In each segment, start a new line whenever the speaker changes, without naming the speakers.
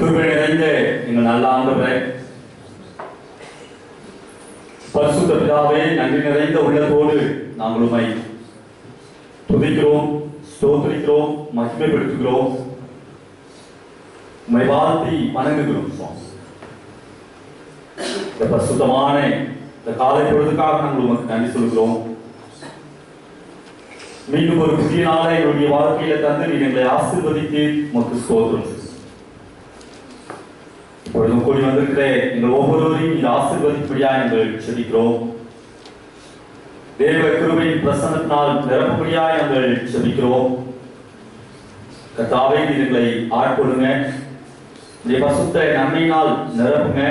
கிருபை நிறைந்த எங்கள் நல்ல ஆண்டவரே, பரிசுத்த பிதாவே, நன்றி நிறைந்த உள்ளத்தோடு நாங்கள் உம்மை துதிக்கிறோம், ஸ்தோத்திரிக்கிறோம், மகிமைப்படுத்துகிறோம், உம்மை வாழ்த்தி வணங்குகிறோம். இந்த பரிசுத்தமான இந்த காலை பொழுதுக்காக நாங்கள் உமக்கு நன்றி சொல்கிறோம். மீண்டும் ஒரு புதிய நாளை எங்களுடைய வாழ்க்கையில தந்து நீ எங்களை ஆசீர்வதித்து உமக்கு ஸ்தோத்திரம். இப்பொழுதும் கூடி வந்திருக்கிற எங்கள் ஒவ்வொருவரையும் நீ ஆசீர்வதிப்படியா நாங்கள் செபிக்கிறோம். தேவ கிருபையின் பிரசன்னத்தினால் நிரப்பும்படியா நாங்கள் செபிக்கிறோம். கர்த்தாவே, நீர் எங்களை ஆட்கொள்ளுங்க, இந்த பசுத்த நன்மையினால் நிரப்புங்க.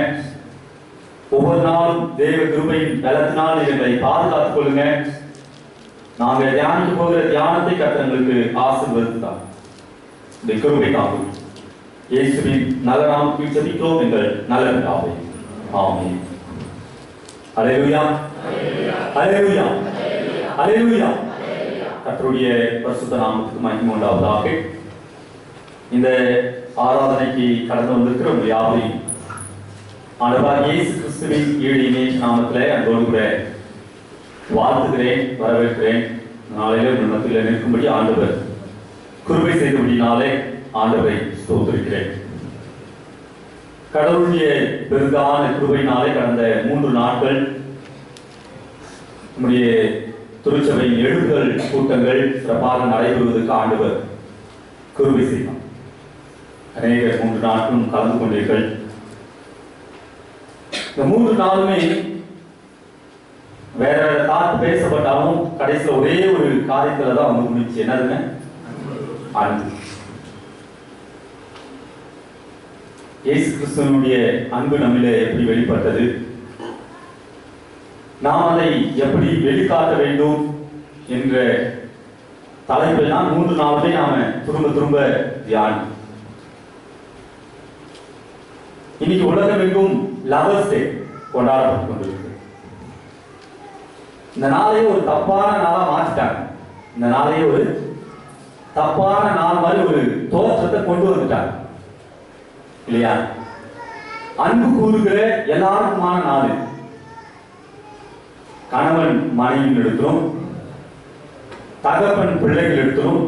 ஒவ்வொரு நாளும் தேவ கிருபையின் பலத்தினால் நீர் எங்களை பாதுகாத்துக் கொள்ளுங்க. நாங்கள் தியானிக்க போகிற தியானத்தை கர்த்தங்களுக்கு ஆசீர்வதித்தார். இந்த கிருபை தாங்கும் இயேசுவின் நல்ல நாமத்தில் ஜெபிக்கிறோம் எங்கள் நல்ல பிதாவே. ஆமென். அல்லேலூயா, அல்லேலூயா, அல்லேலூயா. கர்த்தருடைய பரிசுத்த நாமத்துக்கு மகிமை உண்டாவதாக. இந்த ஆராதனைக்கு கடந்து வந்திருக்கிற உங்கள் யாவரையும் ஆண்டவராகிய இயேசு கிறிஸ்துவின் ஈடு நாமத்திலே அன்போடு கூட வாழ்த்துகிறேன், வரவேற்கிறேன். நாளையிலே உங்கள் மத்தியில் நிற்கும்படி ஆண்டவர் கிருபை செய்தபடினாலே ஆண்டவரை ஸ்தோத்திரிக்கிறேன். கடவுளுடைய பெருந்தான கிருபையினாலே கடந்த 3 நாட்கள் நம்முடைய திருச்சபையின் எழுப்புதல் கூட்டங்கள் சிறப்பாக நடைபெறுவதற்கு ஆண்டவர் கிருபை செய்தார். அநேக 3 நாட்களும் கலந்து கொண்டீர்கள். இந்த 3 நாளுமே வேற வேற தாட் பேசப்பட்டாலும் கடைசியில் ஒரே ஒரு காரியத்துல தான் வந்து முடிச்சு. என்னதுங்க? அன்பு. இயேசு கிறிஸ்துவனுடைய அன்பு நம்மிலே எப்படி வெளிப்பட்டது, நாம் அதை எப்படி வெளிக்காட்ட வேண்டும் என்ற தலைப்பை தான் 3 நாளுமே நாம திரும்ப திரும்ப தியானம். இன்னைக்கு உலகமெங்கும் லவர்ஸ் டே கொண்டாடப்பட்டு கொண்டிருக்கு. இந்த நாளையே ஒரு தப்பான நாளா மாற்றிட்டாங்க. இந்த நாளையே ஒரு தப்பான நாள் மாதிரி ஒரு தோற்றத்தை கொண்டு வந்துட்டாங்க இல்லையா? அன்பு கூறுகிற எல்லாருக்குமான நாள். கணவன் மனைவியின் எடுத்துரும், தகப்பன் பிள்ளைகள் எடுத்துரும்,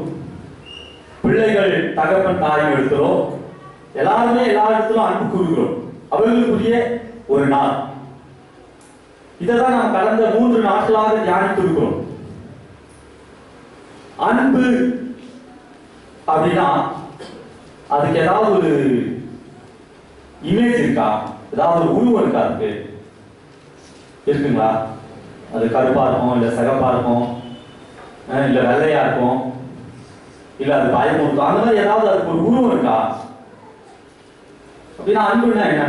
பிள்ளைகள் தகப்பன் தாயின் எடுத்துரும், எல்லாருமே எல்லா இடத்திலும் அன்பு கூறுகிறோம். அவர்களுக்குரிய ஒரு நாள். இதைதான் நாம் கடந்த 3 நாட்களாக தியானித்து இருக்கிறோம். அன்பு அப்படின்னா அதுக்கு ஏதாவது ஒரு இமேஜ் இருக்கா? ஏதாவது ஒரு உருவம் இருக்கா? அதுக்கு இருக்குங்களா? அது கருப்பா இருக்கும், இல்ல சிகப்பா இருக்கும், இல்ல வெள்ளையா இருக்கும், இல்ல அது பயமும் இருக்கும். அந்த மாதிரி ஏதாவது அதுக்கு ஒரு உருவம் இருக்கா? அப்படின்னா அன்புன்னா என்ன?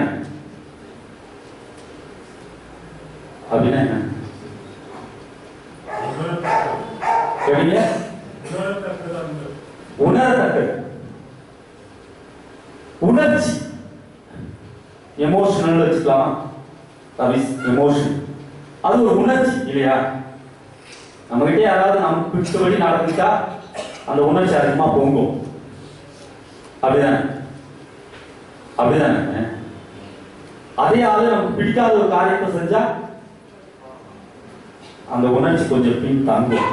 அப்படின்னா என்ன? உணரத்தக்கது, உணர்ச்சி, எமோஷனல் வச்சுக்கலாம். எமோஷன் அது ஒரு உணர்ச்சி இல்லையா? நம்ம கிட்டே யாராவது நமக்கு பிடிச்சபடி நடந்துட்டா அந்த உணர்ச்சி அதிகமா பொங்கும். அப்படிதானே? அப்படிதானே? அதே ஆளு நமக்கு பிடிக்காத ஒரு காரியத்தை செஞ்சா அந்த உணர்ச்சி கொஞ்சம் பின் தாங்கும்.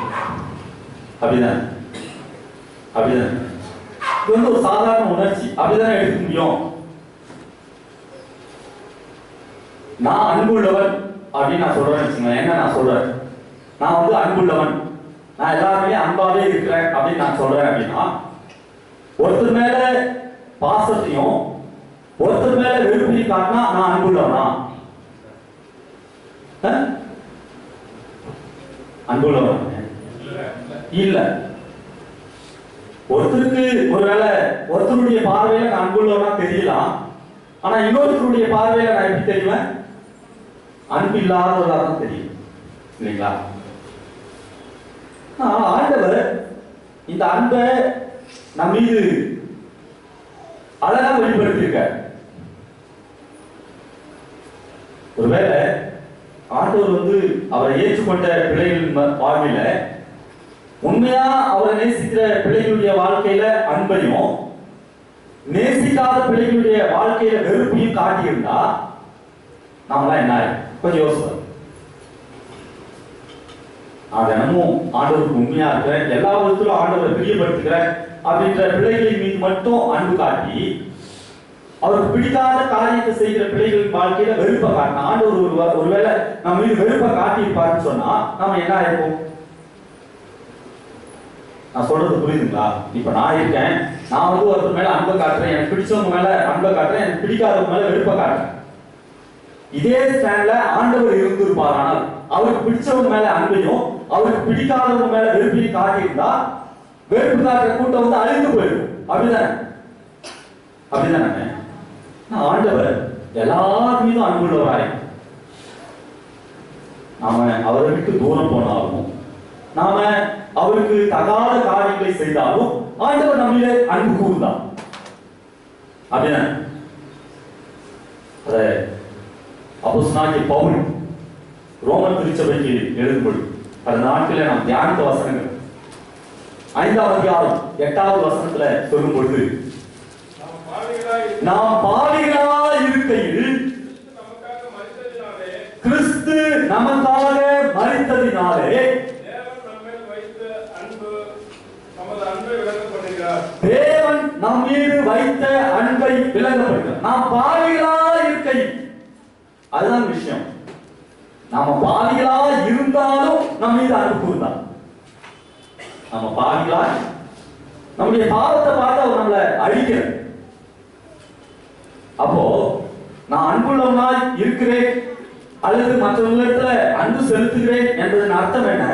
அப்படிதானே? அப்படிதானே? இது வந்து ஒரு சாதாரண உணர்ச்சி. அப்படிதானே எடுக்க முடியும். நான் அன்புள்ளவன் அப்படின்னு நான் சொல்றேன்னு வச்சுக்கோங்க. என்ன நான் சொல்றேன்? நான் வந்து அன்புள்ளவன், நான் எல்லாருமே அன்பாவே இருக்கிறேன் அப்படின்னு நான் சொல்றேன் அப்படின்னா, ஒருத்தர் மேல பாசத்தையும் ஒருத்தர் மேல வெறுப்பையும் காட்டினா நான் அன்புள்ளவனா? அன்புள்ளவன் இல்ல. ஒருத்தருக்கு ஒருவேளை ஒருத்தருடைய பார்வையில நான் அன்புள்ளவனா தெரியலாம், ஆனா இன்னொருத்தருடைய பார்வையில நான் எப்படி தெரியுவேன்? அன்பு இல்லாதவர்களா தான் தெரியும் இல்லைங்களா? ஆண்டவர் இந்த அன்பை நம் மீது அழகா வெளிப்படுத்தியிருக்க. ஒருவேளை ஆண்டவர் வந்து அவரை ஏற்றுக்கொண்ட பிள்ளைகளின் வாழ்வில உண்மையா அவரை நேசிக்கிற பிள்ளைகளுடைய வாழ்க்கையில அன்பையும் நேசிக்காத பிள்ளைகளுடைய வாழ்க்கையில வெறுப்பையும் காட்டியிருந்தா நாமெல்லாம் என்ன கொஞ்சம் யோசிப்போம். நான் தினமும் ஆண்டவருக்கு உண்மையா இருக்கிறேன், எல்லா விதத்திலும் ஆண்டவரை பிரியப்படுத்துகிறேன் அப்படின்ற பிள்ளைகளின் மீது மட்டும் அன்பு காட்டி அவருக்கு பிடிக்காத காரியத்தை செய்கிற பிள்ளைகளின் வாழ்க்கையில வெறுப்பை காட்டினா ஆண்டவர் ஒருவேளை நம்ம மீது வெறுப்பை காட்டியிருப்பாருன்னு சொன்னா நம்ம என்ன ஆயிருப்போம்? நான் சொல்றது புரியுதுங்களா? இப்ப நான் இருக்கேன், நான் வந்து ஒருத்தர் மேல அன்பை காட்டுறேன், எனக்கு பிடிச்சவங்க மேல அன்பை காட்டுறேன், எனக்கு பிடிக்காதவங்க மேல வெறுப்பை காட்டுறேன். இதே ஸ்டாண்ட்ல ஆண்டவர் இருந்திருப்பார், ஆனால் அவருக்கு பிடிச்சவங்க மேல அன்பையும் அவருக்கு பிடிக்காதவங்க மேல வெறுப்பையும் காட்டியிருந்தா வெறுப்பு காட்டுற கூட்டம் வந்து அழிந்து போயிடும். அப்படிதானே? அப்படிதானே? ஆண்டவர் எல்லார் மீதும் அன்புள்ளவராய் நாம அவரை விட்டு தூரம் போனாலும், நாம அவருக்கு தகாத காரியங்களை செய்தாலும் ஆண்டவர் நம்மிலே அன்பு கூர்ந்தார். அப்படிதானே? அத அப்போஸ்தலனாகிய பவுல் ரோமர் திருச்சபைக்கு எழுதும்பொழுது அந்த நாட்களில் நாம் தியானித்த வசனங்கள் 5ஆம் அதிகாரம் 8வது வசனத்துல சொல்லும் பொழுது, நாம் பாவிகளாய் இருக்கையில் கிறிஸ்து நமக்காக மரித்ததினாலே தேவன் நம் மீது வைத்த அன்பை விளங்கப்படுகிறார். நாம் பாவிகளாய் இருக்கையில், அதுதான் விஷயம். நாம பாவிகளா இருந்தாலும் நம் மீது அன்பு கூர்ந்தார். நம்ம பாவிகளா நம்முடைய பாவத்தை பார்த்து அவர் நம்மளை அழிக்கிறார். அப்போ நான் அன்புள்ளவனாய் இருக்கிறேன் அல்லது மற்றவர்களிடத்துல அன்பு செலுத்துகிறேன் என்பதன் அர்த்தம் என்ன?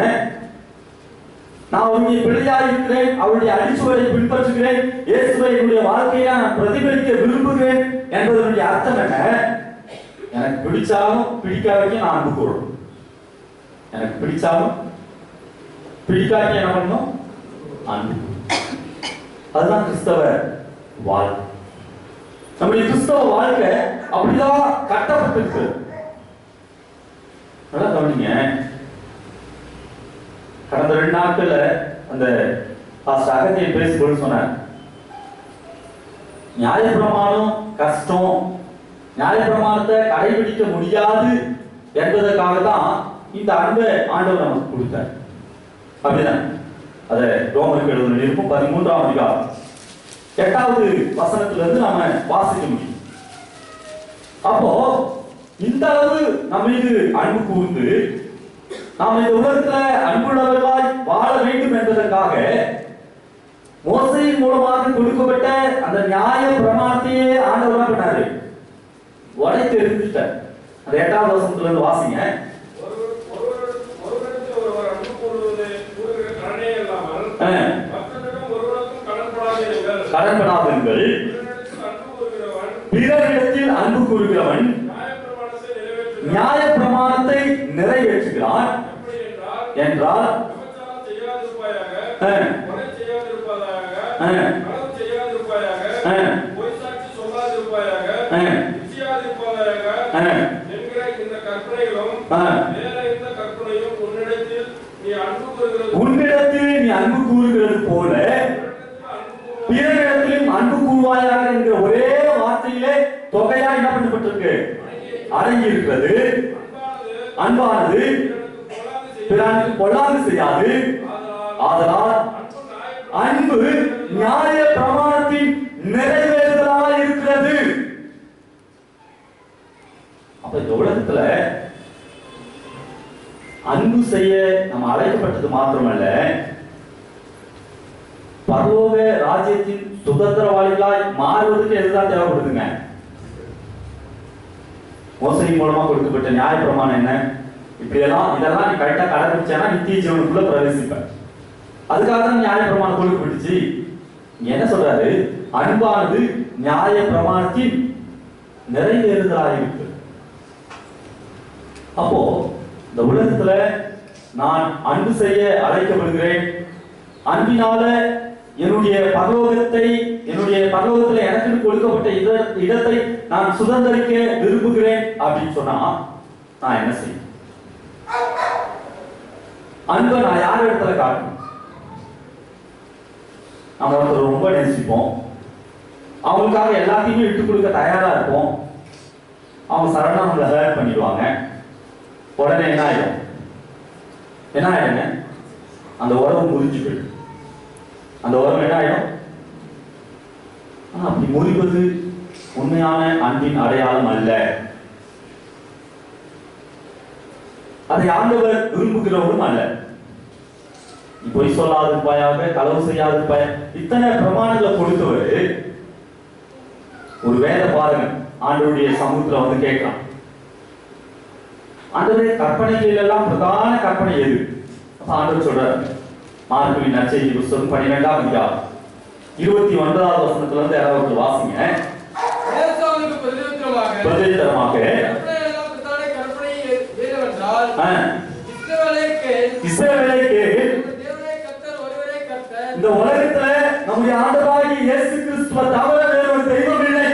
நான் அவருடைய பிள்ளையாய் இருக்கிறேன், அவருடைய அடிச்சுவரை பின்பற்றுகிறேன், இயேசுவை என்னுடைய வாழ்க்கையை நான் பிரதிபலிக்க விரும்புகிறேன் என்பதனுடைய அர்த்தம் என்ன? எனக்கு பிடிச்சாலும் பிடிக்காதையும் நான் அன்பு கூறணும். எனக்கு பிடிச்சாலும் பிடிக்காதையும் என்ன பண்ணணும்? அன்பு. அதுதான் கிறிஸ்தவ வாழ்க்கை. நம்முடைய கிறிஸ்தவ வாழ்க்கை அப்படிதான் கட்டப்பட்டிருக்கு. நல்லா கவனிங்க. கடந்த 2 நாட்கள்ல அந்த பாஸ்டர் அகத்தியன் பேசும்போது சொன்னார், நியாயப்பிரமாணம் கஷ்டம், நியாயப்பிரமாணத்தை கடைபிடிக்க முடியாது என்பதற்காக தான் இந்த அன்பை ஆண்டவர் நமக்கு கொடுத்தார். அப்படிதான் அதை ரோமருக்கு எழுதின நிருபம் 13ஆம் அதிகாரம் 8வது வசனத்திலிருந்து நாம வாசிக்க முடியும். அப்போ இந்த அளவு நம்ம மீது அன்பு கூர்ந்து நாம் இந்த உலகத்துல அன்புள்ளவர்களாய் வாழ வேண்டும் என்பதற்காக மோசையின் மூலமாக கொடுக்கப்பட்ட அந்த நியாய பிரமாணத்தையே ஆண்டவர் பண்ணாரு, உடைத்து எறிஞ்சிட்டார். அந்த 8வது வசனத்துல இருந்து வாசிங்க. கடன்படாதீர்கள், பிறரிடத்தில் அன்பு கூறுகிறவன் நியாய பிரமாணத்தை நிறைவேற்றுகிறான் என்றால் உன்னிடத்தில் நீ அன்பு கூறுகிறது போல பிறரிடத்திலும் அன்பு கூறுவாயாக என்கிற ஒரே வார்த்தையிலே தொகையா என்ன பண்ணப்பட்டிருக்கு? அடங்கி இருக்கிறது. அன்பானது பிறருக்கு பொல்லாது செய்யாது. ஆதலால் அன்பு நியாய பிரமாணத்தின் நிறைவேறுதலாக இருக்கிறது. அப்ப இந்த உலகத்துல அன்பு செய்ய நம்ம அழைக்கப்பட்டது மாத்திரமல்ல, பரலோக ராஜ்யத்தின் சுதந்திரவாளிகளாய் மாறுவதற்கு எதுதான் தேவைப்படுதுங்க? மோசடி மூலமா கொடுக்கப்பட்ட நியாய பிரமாணம் என்ன? இதெல்லாம் நீ கரெக்டா கடைபிடிச்சா நித்திய ஜீவனுக்குள்ள பிரவேசிப்ப. அதுக்காக தான் நியாய பிரமாணம் கொடுக்கப்பட்டுச்சு. என்ன சொல்றாரு? அன்பானது நியாய பிரமாணத்தின் நிறைவேறுதலாக இருக்கு. அப்போ இந்த உலகத்துல நான் அன்பு செய்ய அழைக்கப்படுகிறேன். அன்பினால என்னுடைய பரலோகத்துல எனக்கு கொடுக்கப்பட்ட இடத்தை நான் சுதந்திரிக்க விரும்புகிறேன் அப்படின்னு சொன்னா நான் என்ன செய்ய? அன்பை நான் யார் இடத்துல காட்டணும்? நம்ம ஒருத்தர் ரொம்ப நேசிப்போம், அவங்களுக்காக எல்லாத்தையுமே விட்டு கொடுக்க தயாரா இருப்போம். அவங்க சடனா நம்மளை ஹர்ட் பண்ணிடுவாங்க. உடனே என்ன ஆயிடும்? என்ன ஆயிடுங்க? அந்த உறவு முறிஞ்சு போயிடும். அந்த உறவு என்ன ஆயிடும்? அப்படி முறிவது உண்மையான அன்பின் அடையாளம் அல்ல. அதை ஆண்டவர் விரும்புகிறவரும் அல்ல. பொய் சொல்லாதிருப்பாயாக, களவு செய்யாதிருப்பாய, இத்தனை பிரமாணங்களை கொடுத்தவர் ஒரு வேத பாருங்க ஆண்டவருடைய சமூகத்துல வந்து கேட்கிறான். ஆண்டவருடைய கற்பனைகள் எல்லாம் பிரதான கற்பனை எது? ஆண்டவர் சொல்றாரு, மார்க்குவின் நற்செய்தி புத்தகம் 12ஆம் அதிகாரம் 29வது வசனத்துல இருந்து யாராவது வாசிங்க. பிரதித்தரமாக இஸ்ரவேலுக்கு இந்த உலகத்துல நம்முடைய ஆண்டவராகிய இயேசு கிறிஸ்துவை தவிர வேறு ஒரு தெய்வம் இல்லை.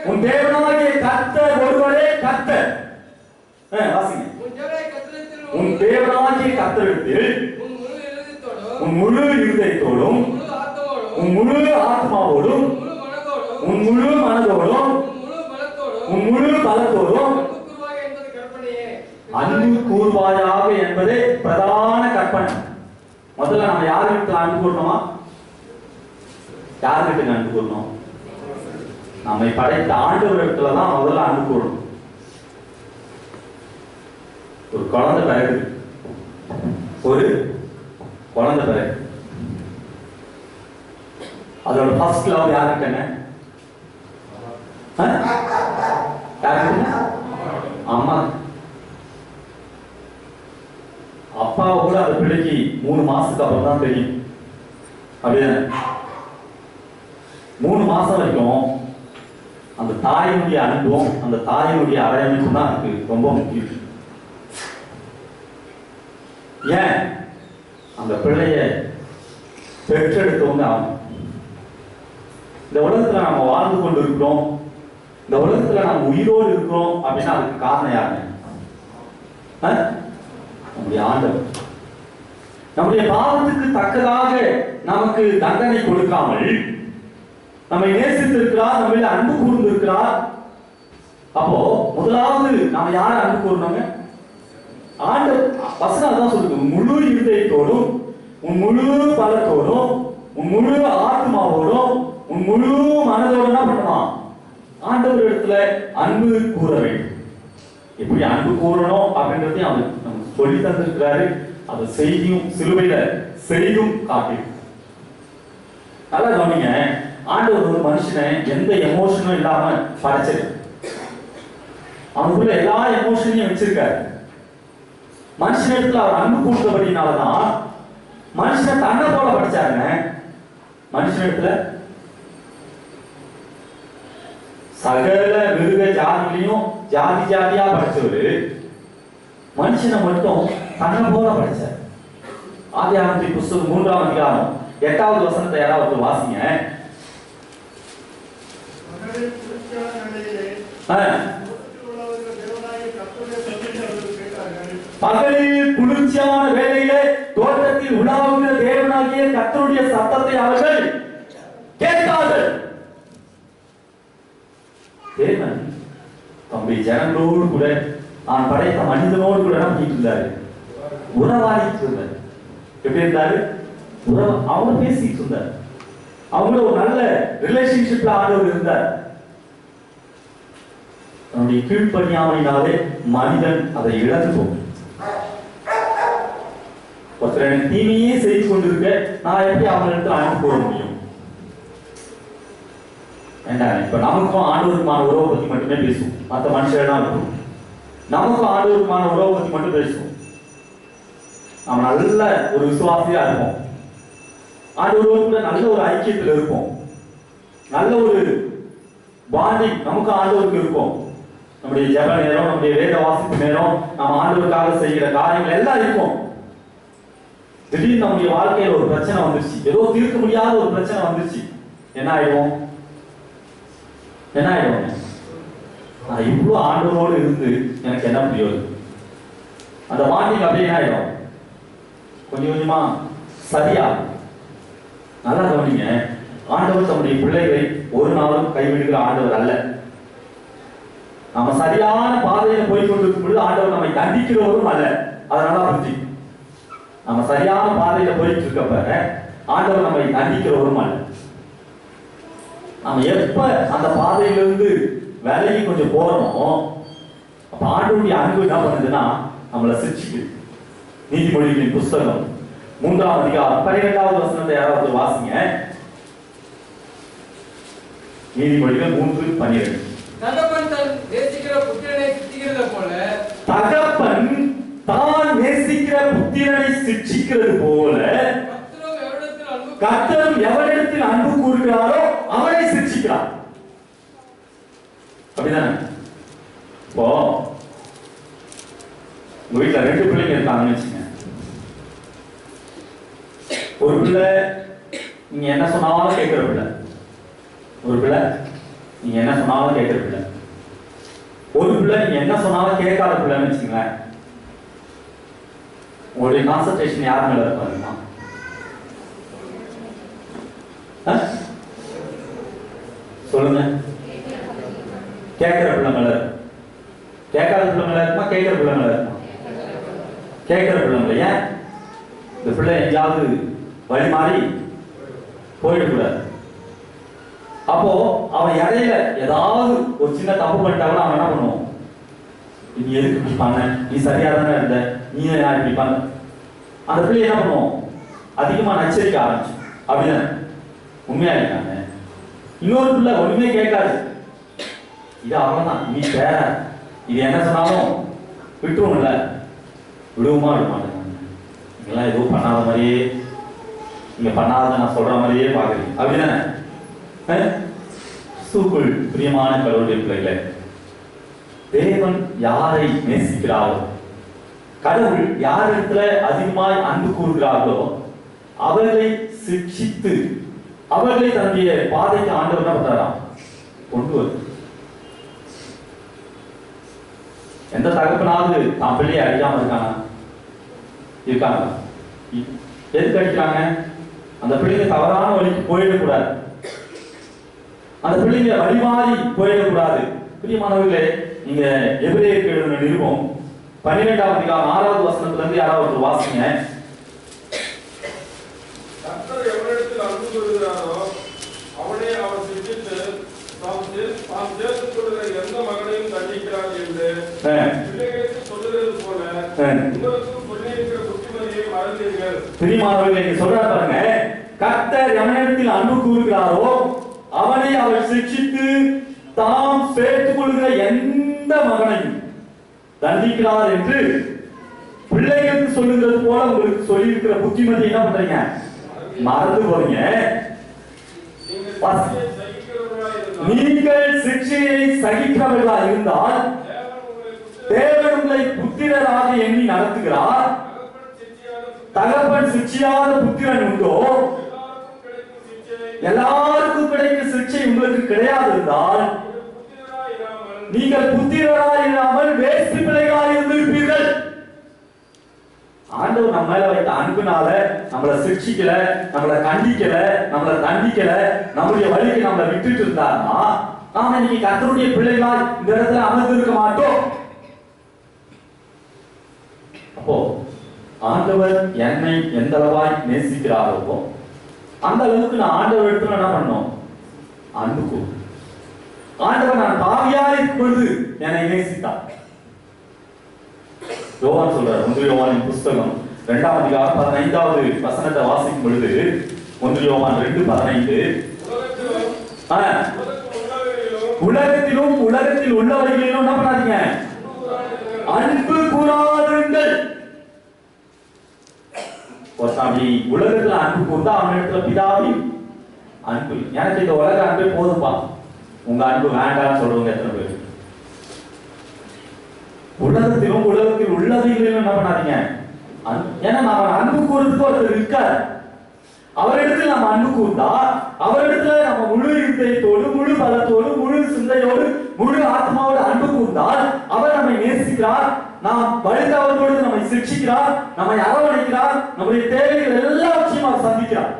உன் தேவனாகிய கர்த்தர் ஒருவரே கர்த்தர். வாசிங்க. உன் தேவனாகிய கர்த்தரிடத்தில் உன் முழு இருதயத்தோடும், உன் முழு ஆத்மாவோடும், உன் முழு மனதோடும், உன் முழு பலத்தோடும் அன்பு கூர்வாயாக என்பதே பிரதான கற்பனை. முதல்ல நம்ம யாருக்கு அன்பு கூறணுமா? யாருக்கு அன்பு கூறணும்? நம்மை படைத்த ஆண்டவரிடத்துல தான் முதல்ல அன்பு கூறணும். ஒரு குழந்தை பிறகு, ஒரு குழந்தை பிறகு, அதோட ஃபர்ஸ்ட் லவ் யாருக்குங்க? யாருக்குங்க? அம்மா. அப்பாவை கூட அந்த பிள்ளைக்கு 3 மாசத்துக்கு அப்புறம் தான் தெரியும். அப்படிதானே? 3 மாசம் வரைக்கும் அந்த தாயினுடைய அன்பும் அந்த தாயினுடைய அரவணைப்பும் தான் அதுக்கு ரொம்ப முக்கியம். ஏன்? அந்த பிள்ளைய பெற்றெடுத்தவங்க ஆகும். இந்த உலகத்துல நம்ம வாழ்ந்து கொண்டு இருக்கிறோம், இந்த உலகத்துல நம்ம உயிரோடு இருக்கிறோம் அப்படின்னா அதுக்கு காரணம் யாருங்க? நம்முடைய ஆண்டவர். நம்முடைய பாவத்துக்கு தக்கதாக நமக்கு தண்டனை கொடுக்காமல் நம்மை நேசித்திருக்கிறார், நம்மள அன்பு கூர்ந்திருக்கிறார். அப்போ முதலாவது நாம யாரை அன்பு கூறணுங்க? ஆண்டவர். வசனம் தான் சொல்லுது, உன் முழு இருதயத்தோடும், உன் முழு பலத்தோடும், உன் முழு ஆத்மாவோடும், உன் முழு மனதோடு என்ன பண்ணணும்? ஆண்டவர் இடத்துல அன்பு கூற வேண்டும். எப்படி அன்பு கூறணும் அப்படின்றதையும் அவர் நமக்கு சொல்லி தந்திருக்கிறாரு. அது செய்தியும் சிலுவையில செய்தும் காட்டி. நல்லா கவனிங்க, ஆண்டவர் ஒரு மனுஷனை எந்த எமோஷனும் இல்லாம படைச்சது. அவனுக்குள்ள எல்லா எமோஷனையும் வச்சிருக்காரு. மனுஷனிடத்துல அவர் அன்பு கூட்டபடினாலதான் மனுஷனை தன்னை போல படைச்சாருங்க. மனுஷனிடத்துல சகல மிருக ஜாதிகளையும் ஜாதி ஜாதியா படைச்சவரு மனுஷனை மட்டும் தன்னை போல படைச்சார். ஆதியாகமத்தின் புத்தகம் 3ஆம் அதிகாரம் 8வது வசனத்தை யாராவது வாசிங்க. பகலில் குளிர்ச்சியான வேளையிலே தோட்டத்தில் உலாவுகிற தேவனாகிய கர்த்தருடைய சத்தத்தை அவர்கள் கேட்டார்கள். தேவன் தம்பி ஜனங்களோடு கூட, நான் படைத்த மனிதனோடு கூட பண்ணிட்டு இருந்தாரு, உறவாடிட்டு இருந்தார். எப்படி இருந்தாரு? அவங்க பேசிட்டு இருந்தார். அவங்கள ஒரு நல்ல ரிலேஷன்ஷிப்ல ஆண்டவர் இருந்தார். நம்முடைய கீழ்ப்பணியாமையினாலே மனிதன் அதை இழந்து போகும். ஒருத்தர் தீமையே செய்து கொண்டிருக்க நான் எப்படி அவங்களுக்கு அன்பு கூற முடியும்? இப்ப நமக்கும் ஆண்டவருக்குமான உறவை பத்தி மட்டுமே பேசுவோம். மற்ற மனுஷனா இருக்கும், நமக்கும் ஆண்டவருக்குமான உறவை பத்தி மட்டும் பேசுவோம். நம்ம நல்ல ஒரு விசுவாசியா இருப்போம், ஆண்டவரோட நல்ல ஒரு ஐக்கியத்தில் இருப்போம், நல்ல ஒரு பாண்டிங் நமக்கு ஆண்டவருக்கு இருக்கும். நம்முடைய ஜெப நேரம், நம்முடைய வேத வாசிப்பு நேரம், நம்ம ஆண்டவருக்காக செய்கிற காரியங்கள் எல்லாம் இருக்கும். திடீர்னு நம்முடைய வாழ்க்கையில ஒரு பிரச்சனை வந்துருச்சு, ஏதோ தீர்க்க முடியாத ஒரு பிரச்சனை வந்துருச்சு. என்ன ஆயிடும்? என்ன ஆயிடும்? நான் இவ்வளவு ஆண்டவரோடு இருந்து எனக்கு என்ன பிரயோஜனம்? அந்த பாண்டிங் அப்படியே என்ன ஆயிடும்? கொஞ்சம் கொஞ்சமா சரியா. நல்லா கவனிங்க, ஆண்டவர் தம்முடைய பிள்ளைகளை ஒரு நாளும் கைவிடுகிற ஆண்டவர் அல்ல. நம்ம சரியான பாதையில போய் கொண்டிருக்கும் பொழுது ஆண்டவர் நம்மை தண்டிக்கிறவரும் அல்ல. அதனால புரிஞ்சு, நம்ம சரியான பாதையில போயிட்டு இருக்கப்ப ஆண்டவர் நம்மை தண்டிக்கிறவரும் அல்ல. நம்ம எப்ப அந்த பாதையிலிருந்து விலகி கொஞ்சம் போறோமோ அப்ப ஆண்டவருடைய அன்பு என்ன பண்ணுதுன்னா நம்மளை சிரிச்சுக்குது. நீதிமொழிகளின் புஸ்தகம் 3ஆம் அதிகாரம் 12வது வசனத்தை யாராவது வாசிங்க. நீதிமொழிகள் 3:12.
தகப்பன் தான் நேசிக்கிற புத்திரனை சிட்சிக்கிறது போல,
தகப்பன் தான் நேசிக்கிற புத்திரனை சிட்சிக்கிறது போல கர்த்தரும் எவரிடத்தில் அன்பு கூறுகிறாரோ அவனை சிட்சிக்கிறார். அப்படிதானே? இப்போ உங்க வீட்டுல 2 பிள்ளைங்க இருக்காங்கன்னு வச்சுங்க. ஒரு பிள்ளை நீங்க என்ன சொன்னாலும் கேட்கிற பிள்ளை, ஒரு பிள்ளை நீங்க என்ன சொன்னாலும் கேட்கிற பிள்ளை, ஒரு பிள்ளை நீங்க என்ன சொன்னாலும் கேட்காத பிள்ளைன்னு வச்சுங்களேன். உங்களுடைய கான்சன்ட்ரேஷன் யார் மேல இருப்பாருன்னா? சொல்லுங்க. கேட்கிற பிள்ளை மேல, கேட்காத பிள்ளை மேல இருக்குமா? கேட்கிற பிள்ளை மேல இருக்குமா? கேட்கிற பிள்ளை மேல. ஏன்? இந்த பிள்ளை எங்கேயாவது வழி மாறி போயிடக்கூடாது. அப்போ அவன் இடையில ஏதாவது ஒரு சின்ன தப்பு பண்ணிட்டாலும் அவன் என்ன பண்ணுவோம்? நீ எதுக்கு இப்படி பண்ண, நீ சரியா தானே இருந்த, நீ யார் இப்படி பண்ண, அந்த பிள்ளை என்ன பண்ணுவோம்? அதிகமா நச்சரிக்க ஆரம்பிச்சு. அப்படிதானே? உண்மையா இருக்காங்க. இன்னொரு பிள்ளை ஒண்ணுமே கேட்காது, இது அவ்வளவுதான், நீ பேர இது என்ன சொன்னாலும் விட்டுருவோம்ல, விடுவோமா விட மாட்டேங்க. நீங்கெல்லாம் எதுவும் பண்ணாத மாதிரியே, நீங்க பண்ணாத நான் சொல்ற மாதிரியே பாக்குறீங்க. அப்படிதானே? சூக்குள் பிரியமான கடவுளுடைய பிள்ளைகளே, தேவன் யாரை நேசிக்கிறாரோ, கடவுள் யாரிடத்துல அதிகமாய் அன்பு கூறுகிறார்களோ அவர்களை சிக்ஷித்து அவர்களை தன்னுடைய பாதைக்கு ஆண்டவர் என்ன பண்றாராம்? கொண்டு வரும். எந்த தகப்பனாவது தான் பிள்ளையை அடிக்காம இருக்காங்க? எதுக்கு அடிக்கிறாங்க? அந்த பிள்ளைங்க தவறான வழிக்கு போயிடக்கூடாது, அந்த பிள்ளைங்க வழிமாறி போயிடக்கூடாது. பிரியமானவர்களே, நீங்க எபிரேயருக்கு எழுதின நிருபம் 12ஆம் அதிகாரம் 6வது வசனத்துல இருந்து யாராவது வாசிங்க.
கர்த்தர் எவரிடத்தில் அன்பு கூறுகிறாரோ அவனே அவர் சிட்சித்து தாம் சேர்த்துக் கொள்கிற எந்த மகனையும் தண்டிக்கிறார் என்று பிள்ளைகளுக்கு சொல்லுகிறது போல உங்களுக்கும் சொல்லியிருக்கிற புத்திமதியை மறந்தீர்கள்.
பிரியமானவர்களே, நீங்க சொல்ற பாருங்க, கர்த்தர் எவனிடத்தில் அன்பு கூறுகிறாரோ அவனை அவர் சிட்சித்து தாம் சேர்த்துக் கொள்கிற எந்த மகனையும் தண்டிக்கிறார் என்று பிள்ளைகளுக்கு சொல்லுகிறது போல உங்களுக்கு சொல்லி இருக்கிற புத்திமதி என்ன பண்றீங்க? மறந்து போறீங்க. நீங்கள் சிக்ஷையை சகிக்கிறவர்களா இருந்தால் தேவன் உங்களை புத்திரராக எண்ணி நடத்துகிறார். தகப்பன் சிக்ஷியாத புத்திரன் உண்டோ? எல்லாருக்கும் கிடைக்கும் சிக்ஷை உங்களுக்கு கிடையாது என்றால் நீங்கள் புத்திரராய் இல்லாமல் வேஸ்ட் பிள்ளைகளாய் இருந்திருப்பீர்கள். ஆண்டவர் நம்ம மேல வைத்த அன்புனால நம்மளை சிக்ஷிக்கல, நம்மளை கண்டிக்கல, நம்மளை தண்டிக்கல, நம்முடைய வழிக்கு நம்மளை விட்டுட்டு இருந்தாருன்னா நாம இன்னைக்கு கர்த்தருடைய பிள்ளைகளாய் இந்த இடத்துல அமர்ந்து இருக்க மாட்டோம். அப்போ ஆண்டவர் என்னை எந்த அளவாய் நேசிக்கிறாரோ அந்த அளவுக்கு நான் ஆண்டவர் இடத்துல என்ன பண்ணணும்? அன்பு கூறு. ஆண்டவர் நான் பாவியாய் இருக்கும் பொழுது என்னை நேசித்தார். யோவான் சொல்றார், 1 யோவானின் புஸ்தகம் 2ஆம் அதிகாரம் 15வது வசனத்தை வாசிக்கும் பொழுது 1 யோவான் 2:15 உலகத்திலும் உலகத்தில் உள்ளவர்களிலும் என்ன பண்ணாதீங்க? அன்பு கூறாதிருங்கள். அப்படி உலகத்துல அன்பு கூர்ந்தா அவனிடத்துல பிதாவி அன்பு. எனக்கு இந்த உலக அன்பே போதும்பா, உங்க அன்பு வேண்டாம்னு சொல்றவங்க எத்தனை பேர்? உலகத்திலும் உலகத்தில் உள்ளதைகளிலும் என்ன பண்ணாதீங்க? ஏன்னா நம்ம அன்பு கூறதுக்கு ஒருத்தர் இருக்கார். அவரிடத்தில் நம்ம அன்பு கூர்ந்தா அவரிடத்துல நம்ம முழு இருதயத்தோடு, முழு பலத்தோடு, முழு சிந்தையோடு, முழு ஆத்மாவோடு அன்பு கூர்ந்தால் அவர் நம்மை நேசிக்கிறார். நாம் வழித்தவர்களோடு நம்மை சிக்ஷிக்கிறார், நம்மை அரவணைக்கிறார், நம்முடைய தேவைகள் எல்லாவற்றையும் அவர் சந்திக்கிறார்.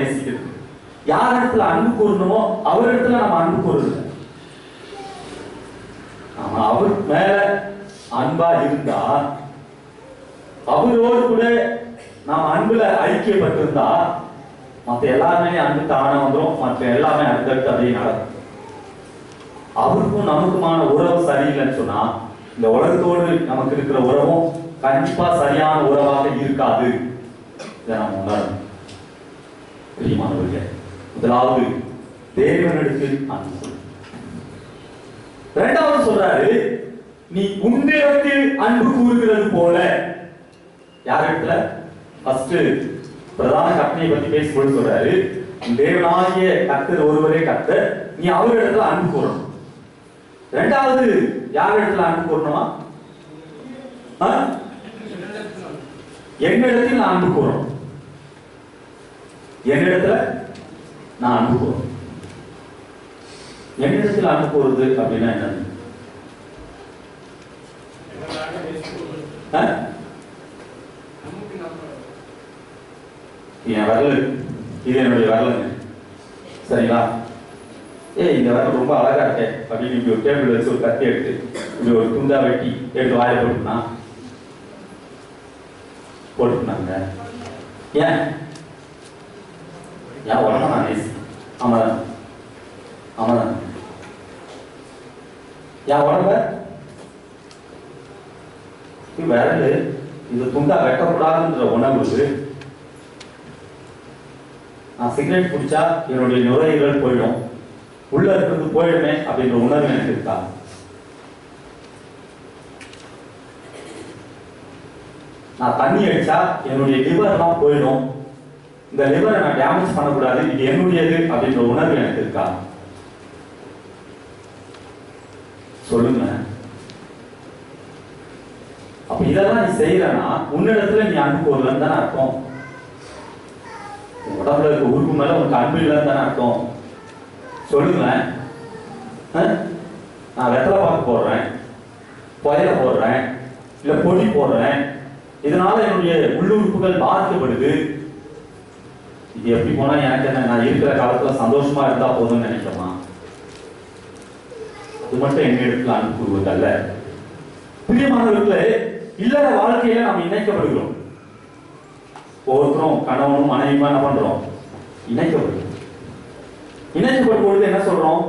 நேசிக்கிறது. யார் இடத்துல அன்பு கூறணுமோ அவரிடத்துல நம்ம அன்பு கூறுறது. ஆமா, அவர் மேல அன்பா இருந்தா, அவரோடு கூட நாம் அன்புல ஐக்கியப்பட்டிருந்தா மற்ற எல்லாருமே அன்பு தானே வந்துடும். மற்ற எல்லாமே அடுத்தடுத்து அப்படியே நடக்கும். அவருக்கும் நமக்குமான உறவு சரியில்லைன்னு சொன்னா இந்த உலகத்தோடு நமக்கு இருக்கிற உறவும் கண்டிப்பா சரியான உறவாக இருக்காது. இதை நம்ம உணரணும். பிரியமானவர்களே, முதலாவது தேவனிடத்தில் அன்பு. இரண்டாவது சொல்றாரு, நீ உன்னிடத்தில் அன்பு கூறுகிறது போல. யார் இடத்துல? ஃபர்ஸ்ட் பிரதான கற்பனையை பத்தி பேசும்போது சொல்றாரு, தேவனாகிய கர்த்தர் ஒருவரே கர்த்தர், நீ அவரிடத்துல அன்பு கூறணும். இரண்டாவது யார் இடத்துல அன்பு கூறணுமா? என்னிடத்தில் நான் அன்பு கூறணும். என்னிடத்துல நான் அன்பு கூறணும். என்னிடத்தில் அன்பு கூறுறது அப்படின்னா என்ன? என் வரல, இது என்னுடைய வரலங்க, சரிங்களா? இந்த வரல ரொம்ப அழகா இருக்கே அப்படின்னு இப்படி ஒரு டேபிள் வச்சு ஒரு கத்தி எடுத்து இப்படி ஒரு துண்டா வெட்டி எடுத்து வாயை போட்டுனா போட்டுனாங்க. ஏன் உடம்பு நான் நேசி. ஆமாதான், ஆமாதான். என் உடம்ப விரல் இது துண்டா வெட்டக்கூடாதுன்ற உணர்வு. நான் சிகரெட் குடிச்சா என்னுடைய நுரையீரல் போயிடும், உள்ள இருக்கிறது போயிடுமே அப்படின்ற உணர்வு எனக்கு இருக்கா? நான் தண்ணி அடிச்சா என்னுடைய லிவர்லாம் போயிடும், இந்த லிவரை நான் டேமேஜ் பண்ணக்கூடாது, இது என்னுடையது அப்படின்ற உணர்வு எனக்கு இருக்கா? சொல்லுங்க. அப்ப இதெல்லாம் நீ செய்யறனா உன்னிடத்துல நீ அன்பு கூறலன்னு தானே அர்த்தம். உடம்புல இருக்க உறுப்பு மேல உனக்கு அன்பு இல்லைன்னு தானே அர்த்தம். சொல்லுங்களேன். நான் வெத்தலை பாக்கு போடுறேன், புயல போடுறேன், இல்ல பொடி போடுறேன், இதனால என்னுடைய உள்ளுறுப்புகள் பாதிக்கப்படுது. இது எப்படி போனா எனக்கு என்ன, நான் இருக்கிற காலத்துல சந்தோஷமா இருந்தா போதும்னு நினைக்கிறோமா? அது மட்டும் எங்க இடத்துல அன்பு கூறுவதல்ல. பிரியமானவர்களே, இல்லற வாழ்க்கையில நாம் இணைக்கப்படுகிறோம். ஒவ்வொருத்தரும் கணவனும் மனைவியுமா என்ன பண்றோம்? இணைக்கப்படுகிறோம். இணைக்கப்படும் பொழுது என்ன சொல்றோம்?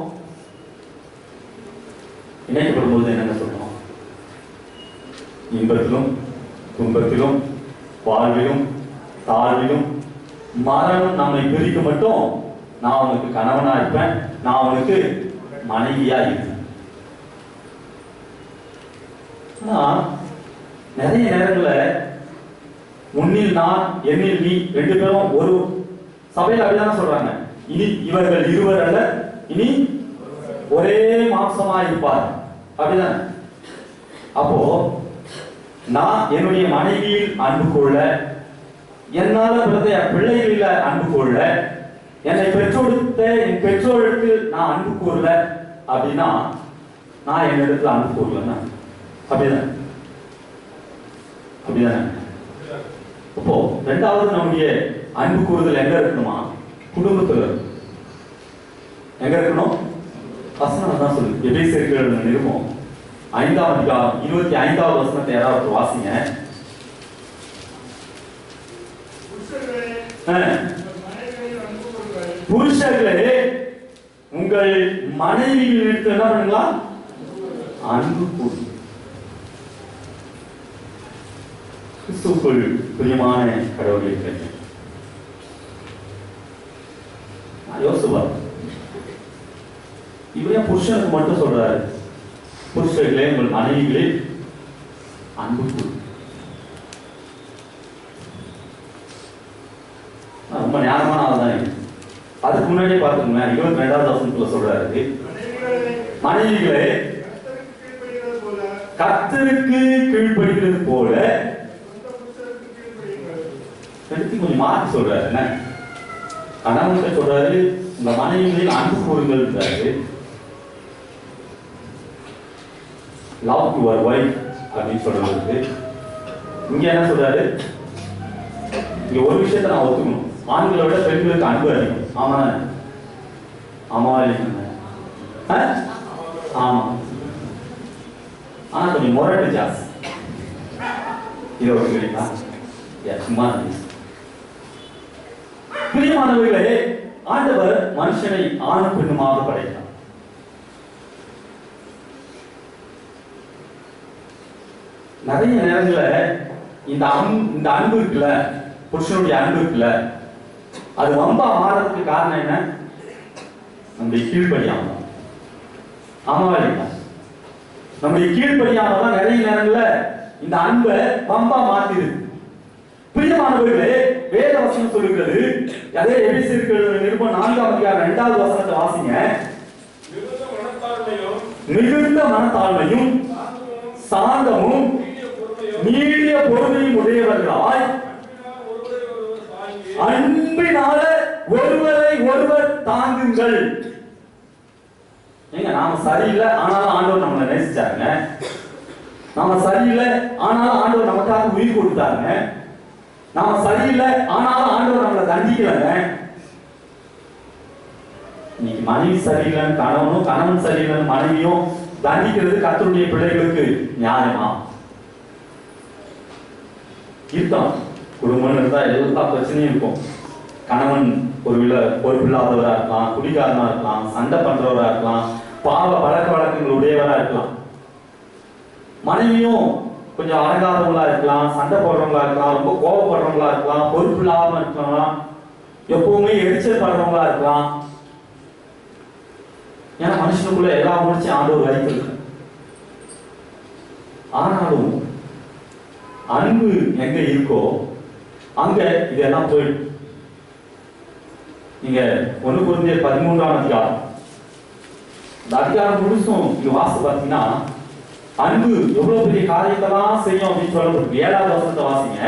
இணைக்கப்படும் பொழுது என்ன சொல்றோம்? இன்பத்திலும் துன்பத்திலும் வாழ்விலும் தாழ்விலும் மரணம் நம்மை பிரிக்க மட்டும் நான் அவனுக்கு கணவனா இருப்பேன், நான் அவனுக்கு மனைவியா இருப்பேன். நிறைய நேரங்கள்ல உன்னில் நான் என்னில் நீ ரெண்டு பேரும் ஒரு சபையில அப்படிதான் சொல்றாங்க. இனி இவர்கள் இருவர் அல்ல, இனி ஒரே மாம்சமா இருப்பார், அப்படிதான். அப்போ நான் என்னுடைய மனைவியில் அன்பு கொள்ள, என்னால பிறந்த என் பிள்ளைகளில அன்பு கொள்ள, என்னை பெற்றோடுத்த என் பெற்றோருக்கு நான் அன்பு கூறல அப்படின்னா நான் என்னிடத்துல அன்பு கூறலன்னா அப்படிதான், அப்படிதானே? அப்போ ரெண்டாவது நம்முடைய அன்பு கூறுதல் எங்க இருக்கணுமா? குடும்பத்துல எங்க இருக்கணும்? வசனம் தான் சொல்லுது. எபேசியர் நிருபம் 5ஆம் அதிகாரம் 25வது வசனத்தை யாராவது வாசிங்க. புருஷர்களே உங்கள் மனைவிகளிடத்தில் என்ன பண்ணுங்களா? அன்பு கூறு. கிறிஸ்துவுக்குள் பிரியமான கடவுளை யோசுவா இவரே புருஷனுக்கு மட்டும் சொல்றாரு, புருஷர்களே உங்கள் மனைவிகளே அன்பு கூறு. ரொம்ப ஞானமான ஆள் தான். அதுக்கு முன்னாடியே பார்த்துக்கோங்க, 22வது வசனத்துல சொல்றாரு, மனைவிகளே கர்த்தருக்கு கீழ்ப்படிகிறது போல. கொஞ்சம் மாற்றி சொல்றாரு. என்ன கணவன் சொல்றாரு, உங்க மனைவிகளில் அன்பு கூறுங்கள், லவ் யுவர் வைஃப் அப்படின்னு சொல்றது. இங்க என்ன சொல்றாரு? இங்க ஒரு விஷயத்தை நான் ஒத்துக்கணும். ஆண்களை விட பெண்களுக்கு அன்பு அதிகம். ஆமா ஆமாவா இல்லைங்க? ஆமா. ஆனா கொஞ்சம் முரட்டு ஜாஸ்தி. இது ஒரு கேள்விங்களா? சும்மா பிரியமானவர்களே, ஆண்டவர் மனுஷனை ஆணும் பெண்ணுமாக படைத்தார். நிறைய நேரங்கள இந்த அன்பு இருக்குல்ல, புருஷனுடைய அன்பு இருக்குல்ல, அது வம்பா மாறதுக்கு காரணம் என்ன? நம்முடைய கீழ்ப்படியாம. ஆமாவா இல்லையா? நம்முடைய கீழ்ப்படியாம தான் நிறைய நேரங்கள்ல இந்த அன்பை வம்பா மாத்திடுது. பிரியமானவர்களே, வேத வசனம் சொல்லுகிறது, அதே எபேசியர் நிருபம் 4ஆம் அதிகாரம் 2வது வசனத்தை வாசிங்க. மிகுந்த மனத்தாழ்மையும் சாந்தமும் நீடிய பொறுமையும் உடையவர்களாய் அன்பினால ஒருவரை ஒருவர் தாங்குங்கள். ஏங்க, நாம சரியில்லை ஆனாலும் ஆண்டவர் நம்மளை நேசிச்சாருங்க. நாம சரியில்லை ஆனாலும் ஆண்டவர் நமக்காக உயிர் கொடுத்தாருங்க. நாம சரியில்லை ஆனாலும் ஆண்டவர் நம்மளை தண்டிக்கலங்க. இன்னைக்கு மனைவி சரியில்லைன்னு கணவனும், கணவன் சரியில்லைன்னு மனைவியும் தண்டிக்கிறது கர்த்தருடைய பிள்ளைகளுக்கு நியாயமா? இருக்கலாம். குடும்பம் இருந்தா எல்லா பிரச்சனையும் இருக்கும். கணவன் ஒருவேளை பொறுப்பில்லாதவரா இருக்கலாம், குடிகாரனா இருக்கலாம், சண்டை பண்றவரா இருக்கலாம், பாவ பழக்க வழக்கங்கள் உடையவரா இருக்கலாம். மனைவியும் கொஞ்சம் அடங்காதவங்களா இருக்கலாம், சண்டை போடுறவங்களா இருக்கலாம், ரொம்ப கோபப்படுறவங்களா இருக்கலாம், பொறுப்பு இல்லாம இருக்கலாம், எப்பவுமே எரிச்சல் படுறவங்களா இருக்கலாம். ஏன்னா மனுஷனுக்குள்ள எல்லா முடிச்சும் ஆண்டவர் வைத்திருக்கு. ஆனாலும் அன்பு எங்க இருக்கோ அங்க இதெல்லாம் போயிடும். நீங்க 1 கொரிந்தியர் 13ஆம் அதிகாரம், இந்த அதிகாரம் முழுசும் நீங்க வாசி பார்த்தீங்கன்னா அன்பு எவ்வளவு பெரிய காரியத்தெல்லாம் செய்யும் அப்படின்னு சொல்லப்பட்டிருக்கு. 7வது வசனத்தை வாசிங்க.